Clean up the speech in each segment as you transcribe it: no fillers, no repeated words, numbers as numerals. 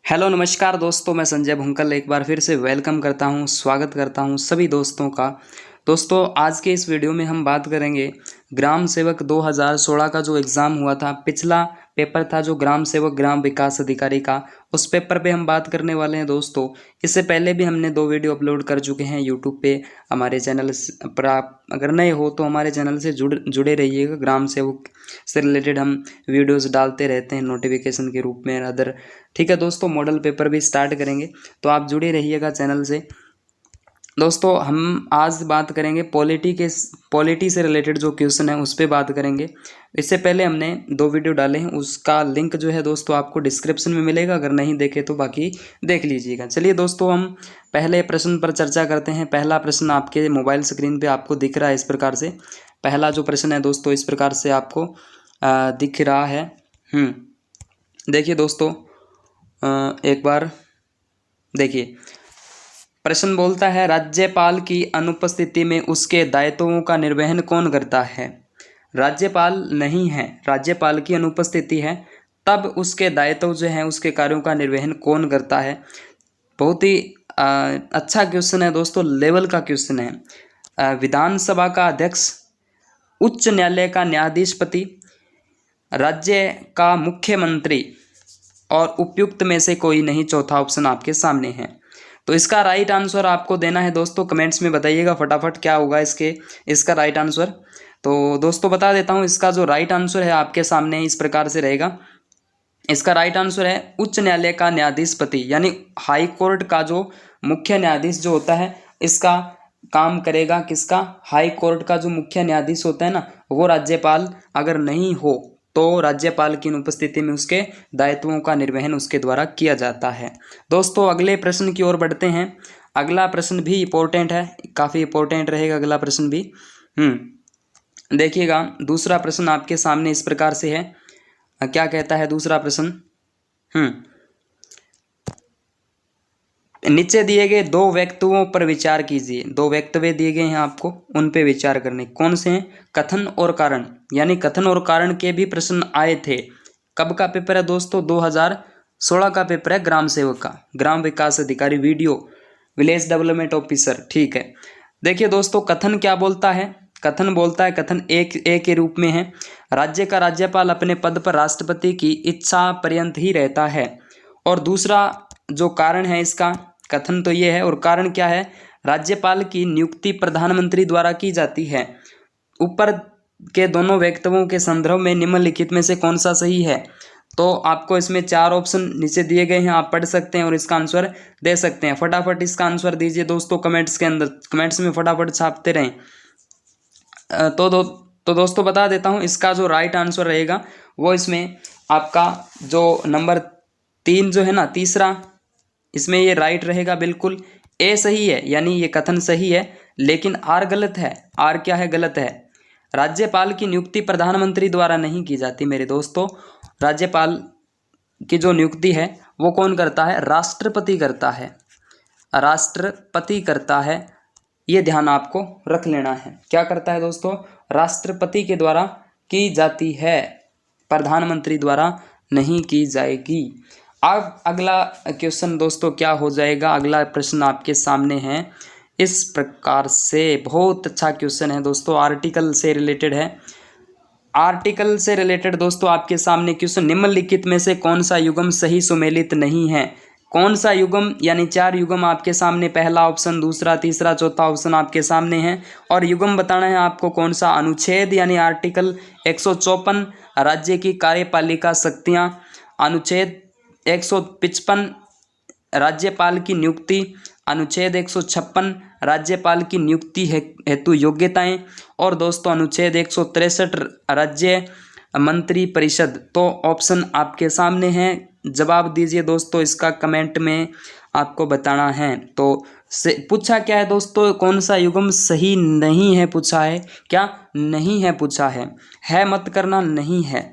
Hello नमस्कार दोस्तों, मैं संजय भुंकल एक बार फिर से वेलकम करता हूं, स्वागत करता हूं सभी दोस्तों का। दोस्तों आज के इस वीडियो में हम बात करेंगे ग्राम सेवक 2016 का जो एग्ज़ाम हुआ था। पिछला पेपर था जो ग्राम सेवक ग्राम विकास अधिकारी का, उस पेपर पे हम बात करने वाले हैं दोस्तों। इससे पहले भी हमने 2 वीडियो अपलोड कर चुके हैं यूट्यूब पे हमारे चैनल पर। आप अगर नए हो तो हमारे चैनल से जुड़े रहिएगा। ग्राम सेवक से रिलेटेड हम वीडियोज़ डालते रहते हैं नोटिफिकेशन के रूप में अदर। ठीक है दोस्तों, मॉडल पेपर भी स्टार्ट करेंगे तो आप जुड़े रहिएगा चैनल से। दोस्तों हम आज बात करेंगे पॉलिटी से रिलेटेड जो क्वेश्चन है उस पर बात करेंगे। इससे पहले हमने 2 वीडियो डाले हैं, उसका लिंक जो है दोस्तों आपको डिस्क्रिप्शन में मिलेगा, अगर नहीं देखे तो बाकी देख लीजिएगा। चलिए दोस्तों हम पहले प्रश्न पर चर्चा करते हैं। पहला प्रश्न आपके मोबाइल स्क्रीन पे आपको दिख रहा है इस प्रकार से। पहला जो प्रश्न है दोस्तों इस प्रकार से आपको दिख रहा है। देखिए दोस्तों, एक बार देखिए, प्रश्न बोलता है राज्यपाल की अनुपस्थिति में उसके दायित्वों का निर्वहन कौन करता है। राज्यपाल नहीं है, राज्यपाल की अनुपस्थिति है, तब उसके दायित्व जो है उसके कार्यों का निर्वहन कौन करता है। बहुत ही अच्छा क्वेश्चन है दोस्तों, लेवल का क्वेश्चन है। विधानसभा का अध्यक्ष, उच्च न्यायालय का न्यायाधीशपति, राज्य का मुख्यमंत्री और उपयुक्त में से कोई नहीं, चौथा ऑप्शन आपके सामने है। तो इसका राइट आंसर आपको देना है दोस्तों, कमेंट्स में बताइएगा फटाफट क्या होगा इसका राइट आंसर। तो दोस्तों बता देता हूँ, इसका जो राइट आंसर है आपके सामने इस प्रकार से रहेगा। इसका राइट आंसर है उच्च न्यायालय का न्यायाधीशपति, यानी हाई कोर्ट का जो मुख्य न्यायाधीश जो होता है इसका काम करेगा किसका, हाई कोर्ट का जो मुख्य न्यायाधीश होता है ना, वो राज्यपाल अगर नहीं हो तो राज्यपाल की अनुपस्थिति में उसके दायित्वों का निर्वहन उसके द्वारा किया जाता है। दोस्तों अगले प्रश्न की ओर बढ़ते हैं। अगला प्रश्न भी इम्पोर्टेंट है, काफ़ी इम्पोर्टेंट रहेगा अगला प्रश्न भी। देखिएगा, दूसरा प्रश्न आपके सामने इस प्रकार से है। क्या कहता है दूसरा प्रश्न? नीचे दिए गए 2 वक्तव्यों पर विचार कीजिए। 2 वक्तव्य दिए गए हैं आपको, उन पे विचार करने। कौन से हैं? कथन और कारण, यानी कथन और कारण के भी प्रश्न आए थे। कब का पेपर है दोस्तों? 2016 का पेपर है ग्राम सेवक का, ग्राम विकास अधिकारी, वीडियो विलेज डेवलपमेंट ऑफिसर। ठीक है, देखिए दोस्तों कथन क्या बोलता है। कथन बोलता है, कथन ए के रूप में है, राज्य का राज्यपाल अपने पद पर राष्ट्रपति की इच्छा पर्यंत ही रहता है। और दूसरा जो कारण है इसका, कथन तो ये है और कारण क्या है, राज्यपाल की नियुक्ति प्रधानमंत्री द्वारा की जाती है। ऊपर के दोनों वक्तव्यों के संदर्भ में निम्नलिखित में से कौन सा सही है? तो आपको इसमें 4 ऑप्शन नीचे दिए गए हैं, आप पढ़ सकते हैं और इसका आंसर दे सकते हैं। फटाफट इसका आंसर दीजिए दोस्तों कमेंट्स के अंदर, कमेंट्स में फटाफट छापते रहें। तो दोस्तों बता देता हूँ, इसका जो राइट आंसर रहेगा वो इसमें आपका जो नंबर 3 जो है ना, तीसरा, इसमें ये राइट रहेगा बिल्कुल। ए सही है, यानी ये कथन सही है, लेकिन आर गलत है। आर क्या है? गलत है। राज्यपाल की नियुक्ति प्रधानमंत्री द्वारा नहीं की जाती मेरे दोस्तों। राज्यपाल की जो नियुक्ति है वो कौन करता है? राष्ट्रपति करता है, राष्ट्रपति करता है। ये ध्यान आपको रख लेना है। क्या करता है दोस्तों? राष्ट्रपति के द्वारा की जाती है, प्रधानमंत्री द्वारा नहीं की जाएगी। अब अगला क्वेश्चन दोस्तों क्या हो जाएगा? अगला प्रश्न आपके सामने है इस प्रकार से, बहुत अच्छा क्वेश्चन है दोस्तों, आर्टिकल से रिलेटेड है। आर्टिकल से रिलेटेड दोस्तों आपके सामने क्वेश्चन, निम्नलिखित में से कौन सा युग्म सही सुमेलित नहीं है? कौन सा युग्म, यानी 4 युग्म आपके सामने, पहला ऑप्शन, दूसरा, तीसरा, चौथा ऑप्शन आपके सामने है। और युग्म बताना है आपको कौन सा। अनुच्छेद यानी आर्टिकल 154 राज्य की कार्यपालिका शक्तियाँ, अनुच्छेद 155 राज्यपाल की नियुक्ति, अनुच्छेद 156 राज्यपाल की नियुक्ति हेतु योग्यताएं, और दोस्तों अनुच्छेद 163 राज्य मंत्री परिषद। तो ऑप्शन आपके सामने हैं, जवाब दीजिए दोस्तों इसका कमेंट में आपको बताना है। तो पूछा क्या है दोस्तों, कौन सा युग्म सही नहीं है पूछा है। क्या नहीं है पूछा है मत करना, नहीं है।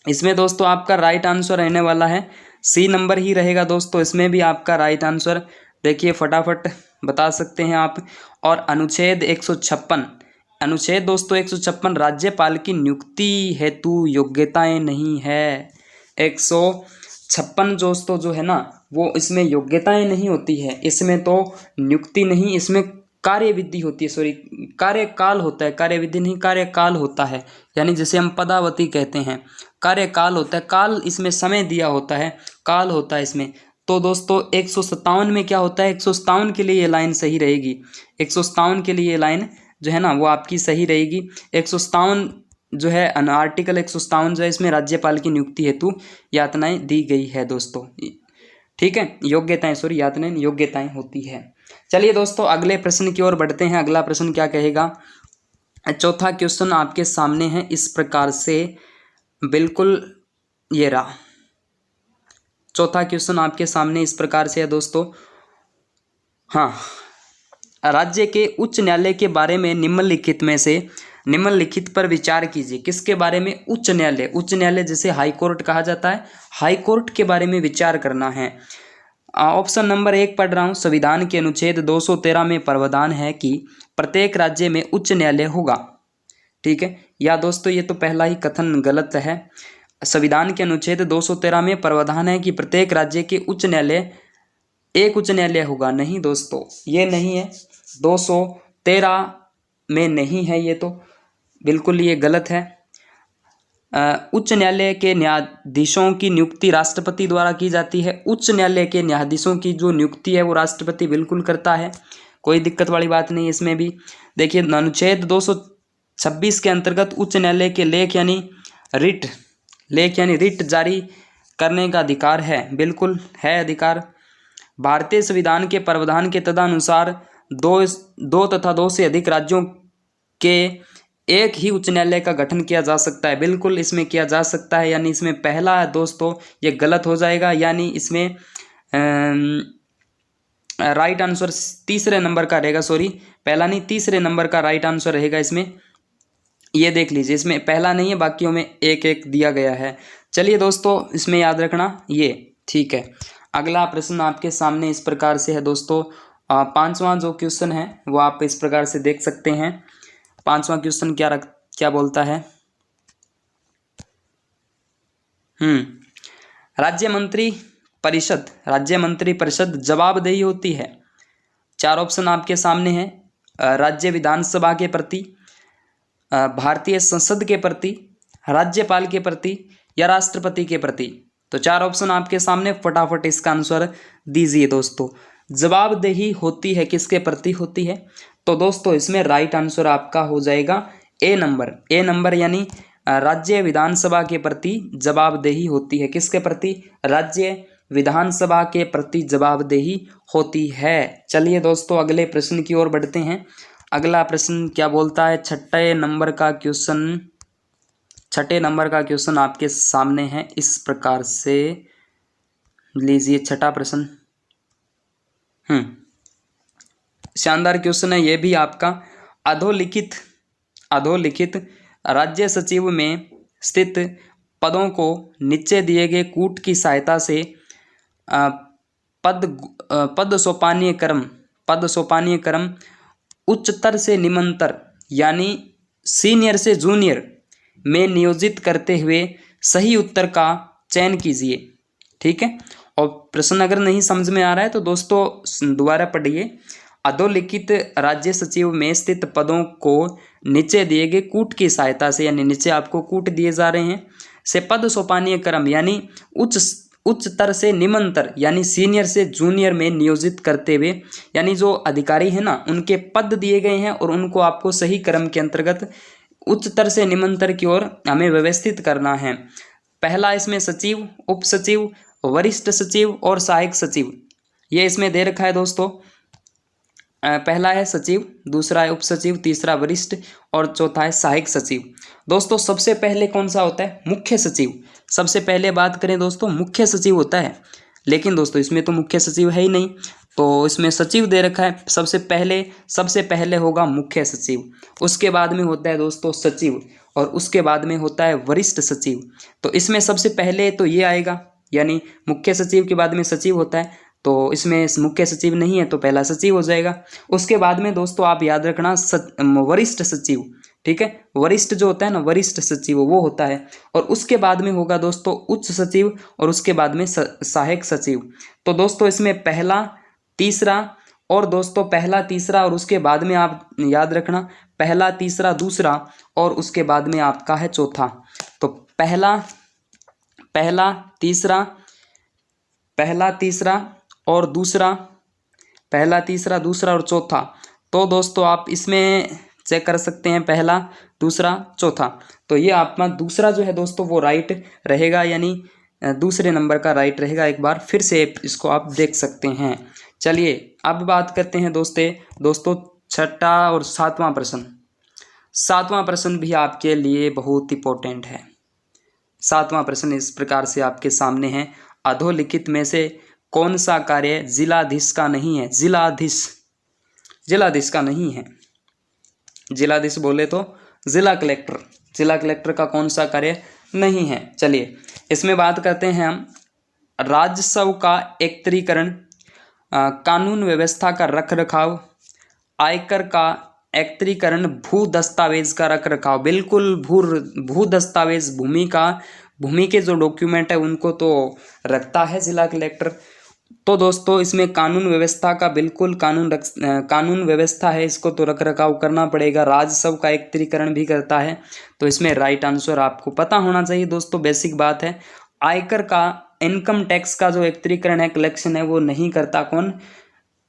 इसमें दोस्तों आपका राइट आंसर रहने वाला है सी नंबर ही रहेगा दोस्तों, इसमें भी आपका राइट आंसर देखिए फटाफट बता सकते हैं आप। और अनुच्छेद 156, अनुच्छेद दोस्तों 156 राज्यपाल की नियुक्ति हेतु योग्यताएं नहीं है। 56 दोस्तों जो है ना वो इसमें योग्यताएं नहीं होती है, इसमें तो नियुक्ति नहीं, इसमें कार्यविधि होती है, सॉरी कार्यकाल होता है, कार्यविधि नहीं कार्यकाल होता है, यानी जैसे हम पदावती कहते हैं, कार्यकाल होता है, काल इसमें समय दिया होता है, काल होता है इसमें। तो दोस्तों 157 में क्या होता है, 157 के लिए ये लाइन सही रहेगी, 157 के लिए ये लाइन जो है ना वो आपकी सही रहेगी। 157 जो है आर्टिकल 157 जो है इसमें राज्यपाल की नियुक्ति हेतु यातनाएं दी गई है दोस्तों, ठीक है, योग्यताएं, सॉरी यातनाएं योग्यताएं होती है। चलिए दोस्तों अगले प्रश्न की ओर बढ़ते हैं। अगला प्रश्न क्या कहेगा, चौथा क्वेश्चन आपके सामने है इस प्रकार से, बिल्कुल ये रहा चौथा क्वेश्चन आपके सामने इस प्रकार से है दोस्तों। हाँ, राज्य के उच्च न्यायालय के बारे में निम्नलिखित में से निम्नलिखित पर विचार कीजिए। किसके बारे में, उच्च न्यायालय, उच्च न्यायालय जैसे हाई कोर्ट कहा जाता है, हाई कोर्ट के बारे में विचार करना है। ऑप्शन नंबर 1 पढ़ रहा हूँ, संविधान के अनुच्छेद 213 में प्रावधान है कि प्रत्येक राज्य में उच्च न्यायालय होगा, ठीक है, या दोस्तों ये तो पहला ही कथन गलत है। संविधान के अनुच्छेद 213 में प्रावधान है कि प्रत्येक राज्य के उच्च न्यायालय एक उच्च न्यायालय होगा, नहीं दोस्तों ये नहीं है, 213 में नहीं है, ये तो बिल्कुल ये गलत है। उच्च न्यायालय के न्यायाधीशों की नियुक्ति राष्ट्रपति द्वारा की जाती है, उच्च न्यायालय के न्यायाधीशों की जो नियुक्ति है वो राष्ट्रपति बिल्कुल करता है, कोई दिक्कत वाली बात नहीं इसमें भी। देखिए अनुच्छेद 226 के अंतर्गत उच्च न्यायालय के लेख यानी रिट जारी करने का अधिकार है, बिल्कुल है अधिकार। भारतीय संविधान के प्रावधान के तदनुसार दो तथा 2 से अधिक राज्यों के एक ही उच्च न्यायालय का गठन किया जा सकता है, बिल्कुल इसमें किया जा सकता है, यानी इसमें पहला है दोस्तों ये गलत हो जाएगा, यानी इसमें राइट आंसर तीसरे नंबर का रहेगा, सॉरी पहला नहीं तीसरे नंबर का राइट आंसर रहेगा इसमें, ये देख लीजिए इसमें पहला नहीं है, बाकियों में एक एक दिया गया है। चलिए दोस्तों इसमें याद रखना ये, ठीक है। अगला प्रश्न आपके सामने इस प्रकार से है दोस्तों, पांचवा जो क्वेश्चन है वो आप इस प्रकार से देख सकते हैं। पांचवा क्वेश्चन क्या बोलता है, राज्य मंत्री परिषद जवाबदेही होती है। 4 ऑप्शन आपके सामने हैं, राज्य विधानसभा के प्रति, भारतीय संसद के प्रति, राज्यपाल के प्रति या राष्ट्रपति के प्रति। तो 4 ऑप्शन आपके सामने, फटाफट इसका आंसर दीजिए दोस्तों। जवाबदेही होती है किसके प्रति होती है, तो दोस्तों इसमें राइट आंसर आपका हो जाएगा ए नंबर, यानी राज्य विधानसभा के प्रति जवाबदेही होती है। किसके प्रति, राज्य विधानसभा के प्रति जवाबदेही होती है। चलिए दोस्तों अगले प्रश्न की ओर बढ़ते हैं। अगला प्रश्न क्या बोलता है, छठे नंबर का क्वेश्चन आपके सामने है इस प्रकार से, लीजिए छठा प्रश्न। शानदार क्वेश्चन है ये भी आपका। अधोलिखित राज्य सचिव में स्थित पदों को नीचे दिए गए कूट की सहायता से पद सोपानीय क्रम उच्चतर से निम्नतर यानी सीनियर से जूनियर में नियोजित करते हुए सही उत्तर का चयन कीजिए, ठीक है। और प्रश्न अगर नहीं समझ में आ रहा है तो दोस्तों दोबारा पढ़िए। अधोलिखित राज्य सचिव में स्थित पदों को नीचे दिए गए कूट की सहायता से, यानी नीचे आपको कूट दिए जा रहे हैं, से पद सोपानीय क्रम यानी उच्चतर से निम्नतर यानी सीनियर से जूनियर में नियोजित करते हुए, यानी जो अधिकारी है ना उनके पद दिए गए हैं और उनको आपको सही क्रम के अंतर्गत उच्चतर से निम्नतर की ओर हमें व्यवस्थित करना है। पहला इसमें सचिव, उप सचिव, वरिष्ठ सचिव और सहायक सचिव, ये इसमें दे रखा है दोस्तों। पहला है सचिव, दूसरा है उप सचिव, तीसरा वरिष्ठ और चौथा है सहायक सचिव। दोस्तों सबसे पहले कौन सा होता है, मुख्य सचिव। सबसे पहले बात करें दोस्तों मुख्य सचिव होता है, लेकिन दोस्तों इसमें तो मुख्य सचिव है ही नहीं, तो इसमें सचिव दे रखा है। सबसे पहले होगा मुख्य सचिव, उसके बाद में होता है दोस्तों सचिव और उसके बाद में होता है वरिष्ठ सचिव। तो इसमें सबसे पहले तो ये आएगा, यानी मुख्य सचिव के बाद में सचिव होता है, तो इसमें मुख्य सचिव नहीं है तो पहला सचिव हो जाएगा। उसके बाद में दोस्तों आप याद रखना वरिष्ठ सचिव, ठीक है। वरिष्ठ जो होता है ना, वरिष्ठ सचिव वो होता है, और उसके बाद में होगा दोस्तों उच्च सचिव, और उसके बाद में सहायक सचिव। तो दोस्तों इसमें पहला तीसरा, और दोस्तों पहला तीसरा और उसके बाद में आप याद रखना पहला तीसरा दूसरा और उसके बाद में आपका है चौथा। तो पहला तीसरा और दूसरा, पहला तीसरा दूसरा और चौथा। तो दोस्तों आप इसमें चेक कर सकते हैं पहला दूसरा चौथा। तो ये आपका दूसरा जो है दोस्तों वो राइट रहेगा, यानी दूसरे नंबर का राइट रहेगा। एक बार फिर से इसको आप देख सकते हैं। चलिए अब बात करते हैं दोस्तों छठा और सातवां प्रश्न। सातवां प्रश्न भी आपके लिए बहुत इंपॉर्टेंट है। सातवां प्रश्न इस प्रकार से आपके सामने है, अधोलिखित में से कौन सा कार्य जिलाधीश का नहीं है? जिलाधीश का नहीं है। जिलाधीश बोले तो जिला कलेक्टर का कौन सा कार्य नहीं है? चलिए इसमें बात करते हैं हम राजस्व का एकत्रीकरण, कानून व्यवस्था का रखरखाव, आयकर का एकत्रीकरण, भू दस्तावेज का रखरखाव। बिल्कुल भू दस्तावेज, भूमि के जो डॉक्यूमेंट है उनको तो रखता है जिला कलेक्टर। तो दोस्तों इसमें कानून व्यवस्था का बिल्कुल कानून व्यवस्था है, इसको तो रखरखाव करना पड़ेगा। राजस्व का एकत्रीकरण भी करता है। तो इसमें राइट आंसर आपको पता होना चाहिए दोस्तों, बेसिक बात है। आयकर का, इनकम टैक्स का जो एकत्रीकरण है, कलेक्शन है, वो नहीं करता कौन?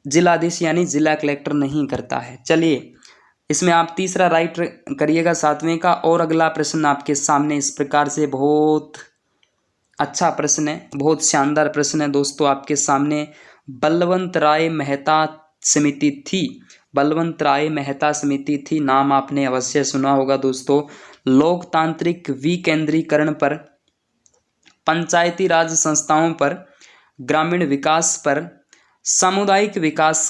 जिलाधीश यानी जिला कलेक्टर नहीं करता है। चलिए इसमें आप तीसरा राइट करिएगा सातवें का। और अगला प्रश्न आपके सामने इस प्रकार से, बहुत अच्छा प्रश्न है, बहुत शानदार प्रश्न है दोस्तों आपके सामने। बलवंत राय मेहता समिति थी, नाम आपने अवश्य सुना होगा दोस्तों। लोकतांत्रिक विकेंद्रीकरण पर, पंचायती राज संस्थाओं पर, ग्रामीण विकास पर, सामुदायिक विकास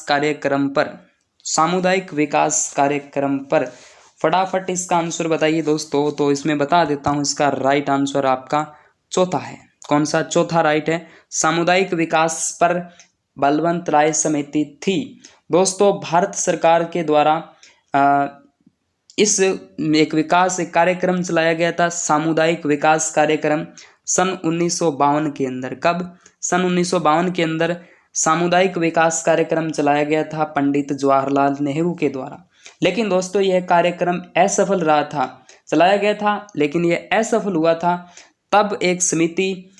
कार्यक्रम पर। फटाफट इसका आंसर बताइए दोस्तों। तो इसमें बता देता हूं, इसका राइट आंसर आपका चौथा है। कौन सा? चौथा राइट है, सामुदायिक विकास पर बलवंत राय समिति थी। दोस्तों भारत सरकार के द्वारा एक कार्यक्रम चलाया गया था, सामुदायिक विकास कार्यक्रम, सन 1952 के अंदर। कब? सन 1952 के अंदर सामुदायिक विकास कार्यक्रम चलाया गया था पंडित जवाहरलाल नेहरू के द्वारा। लेकिन दोस्तों यह कार्यक्रम असफल रहा था। चलाया गया था लेकिन यह असफल हुआ था। तब एक समिति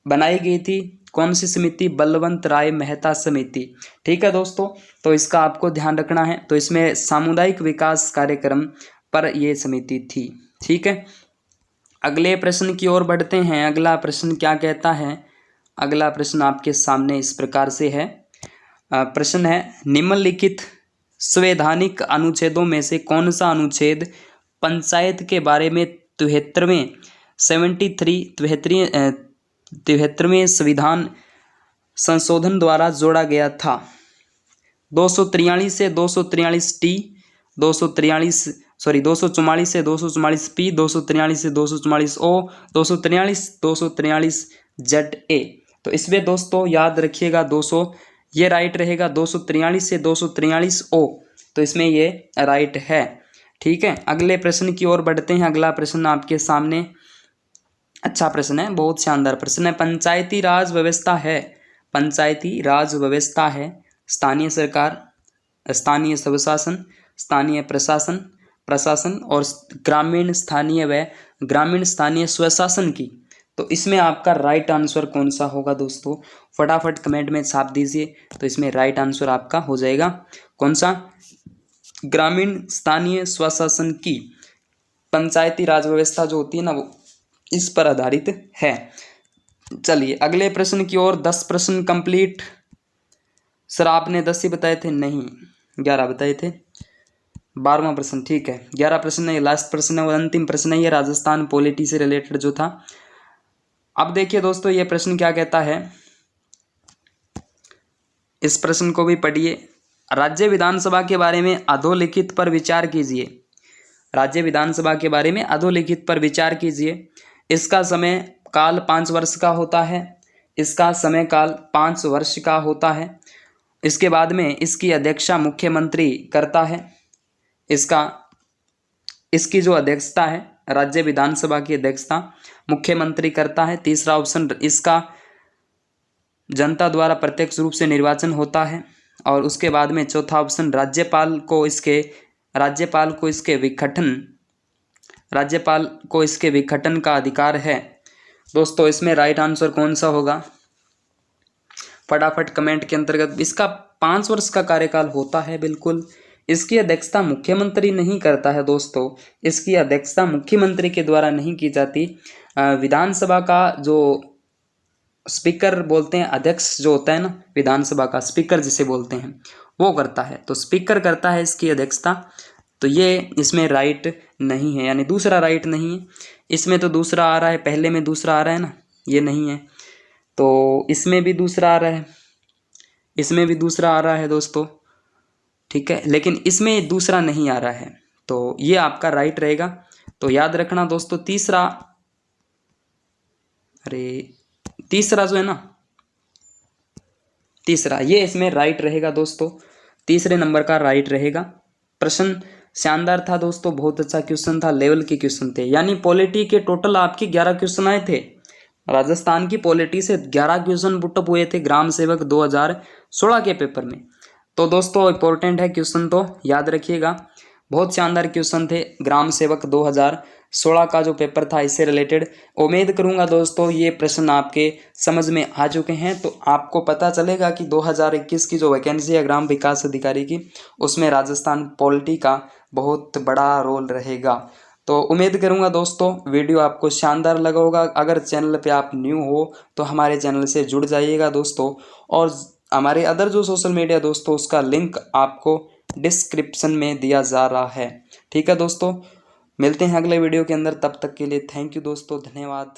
बनाई गई थी। कौन सी समिति? बलवंत राय मेहता समिति। ठीक है दोस्तों, तो इसका आपको ध्यान रखना है। तो इसमें सामुदायिक विकास कार्यक्रम पर यह समिति थी। ठीक है, अगले प्रश्न की ओर बढ़ते हैं। अगला प्रश्न क्या कहता है? अगला प्रश्न आपके सामने इस प्रकार से है। प्रश्न है, निम्नलिखित संवैधानिक अनुच्छेदों में से कौन सा अनुच्छेद पंचायत के बारे में 73वें संविधान संशोधन द्वारा जोड़ा गया था? 243 से 243 टी, 244 से 244 पी, 243 से 244 ओ, 243 जेड ए। तो इसमें दोस्तों याद रखिएगा 200, ये राइट रहेगा। 243 से 243 ओ, तो इसमें ये राइट है। ठीक है, अगले प्रश्न की ओर बढ़ते हैं। अगला प्रश्न आपके सामने अच्छा प्रश्न है, बहुत शानदार प्रश्न है। पंचायती राज व्यवस्था है स्थानीय सरकार, स्थानीय स्वशासन, स्थानीय प्रशासन और ग्रामीण स्थानीय स्वशासन की। तो इसमें आपका राइट आंसर कौन सा होगा दोस्तों? फटाफट कमेंट में छाप दीजिए। तो इसमें राइट आंसर आपका हो जाएगा कौन सा? ग्रामीण स्थानीय स्वशासन की। पंचायती राज व्यवस्था जो होती है ना, वो इस पर आधारित है। चलिए अगले प्रश्न की ओर। 10 प्रश्न कंप्लीट। सर आपने 10 ही बताए थे? नहीं, 11 बताए थे। 12वां प्रश्न, ठीक है। 11 प्रश्न है, लास्ट प्रश्न है और अंतिम प्रश्न है ये, राजस्थान पॉलिटी से रिलेटेड जो था। अब देखिए दोस्तों ये प्रश्न क्या कहता है, इस प्रश्न को भी पढ़िए। राज्य विधानसभा के बारे में अधोलिखित पर विचार कीजिए। राज्य विधानसभा के बारे में अधोलिखित पर विचार कीजिए। इसका समय काल 5 वर्ष का होता है। इसका समय काल 5 वर्ष का होता है। इसके बाद में इसकी अध्यक्षता मुख्यमंत्री करता है। इसका इसकी जो अध्यक्षता है, राज्य विधानसभा की अध्यक्षता मुख्यमंत्री करता है। तीसरा ऑप्शन, इसका जनता द्वारा प्रत्यक्ष रूप से निर्वाचन होता है। और उसके बाद में चौथा ऑप्शन, राज्यपाल को इसके विघटन का अधिकार है। दोस्तों इसमें राइट आंसर कौन सा होगा, फटाफट कमेंट के अंतर्गत। इसका 5 वर्ष का कार्यकाल होता है, बिल्कुल। इसकी अध्यक्षता मुख्यमंत्री नहीं करता है दोस्तों, इसकी अध्यक्षता मुख्यमंत्री के द्वारा नहीं की जाती। विधानसभा का जो स्पीकर बोलते हैं, अध्यक्ष जो होता है ना विधानसभा का, स्पीकर जिसे बोलते हैं, वो करता है। तो स्पीकर करता है इसकी अध्यक्षता। तो ये इसमें राइट नहीं है, यानी दूसरा राइट नहीं है। इसमें तो दूसरा आ रहा है, पहले में दूसरा आ रहा है ना, ये नहीं है। तो इसमें भी दूसरा आ रहा है, इसमें भी दूसरा आ रहा है दोस्तों, ठीक है, लेकिन इसमें दूसरा नहीं आ रहा है। तो ये आपका राइट रहेगा। तो याद रखना दोस्तों, तीसरा जो है ना, तीसरा ये इसमें राइट रहेगा दोस्तों, तीसरे नंबर का राइट रहेगा। प्रश्न शानदार था दोस्तों, बहुत अच्छा क्वेश्चन था, लेवल के क्वेश्चन थे। यानी पॉलिटी के टोटल आपके 11 क्वेश्चन आए थे। राजस्थान की पॉलिटी से 11 क्वेश्चन पुटअप हुए थे ग्राम सेवक 2016 के पेपर में। तो दोस्तों इंपॉर्टेंट है क्वेश्चन, तो याद रखिएगा, बहुत शानदार क्वेश्चन थे। ग्राम सेवक 2016 का जो पेपर था इससे रिलेटेड। उम्मीद करूंगा दोस्तों ये प्रश्न आपके समझ में आ चुके हैं। तो आपको पता चलेगा कि 2021 की जो वैकेंसी है ग्राम विकास अधिकारी की, उसमें राजस्थान पॉलिटी का बहुत बड़ा रोल रहेगा। तो उम्मीद करूंगा दोस्तों वीडियो आपको शानदार लगा होगा। अगर चैनल पे आप न्यू हो तो हमारे चैनल से जुड़ जाइएगा दोस्तों, और हमारे अदर जो सोशल मीडिया दोस्तों उसका लिंक आपको डिस्क्रिप्शन में दिया जा रहा है। ठीक है दोस्तों, मिलते हैं अगले वीडियो के अंदर, तब तक के लिए थैंक यू दोस्तों, धन्यवाद।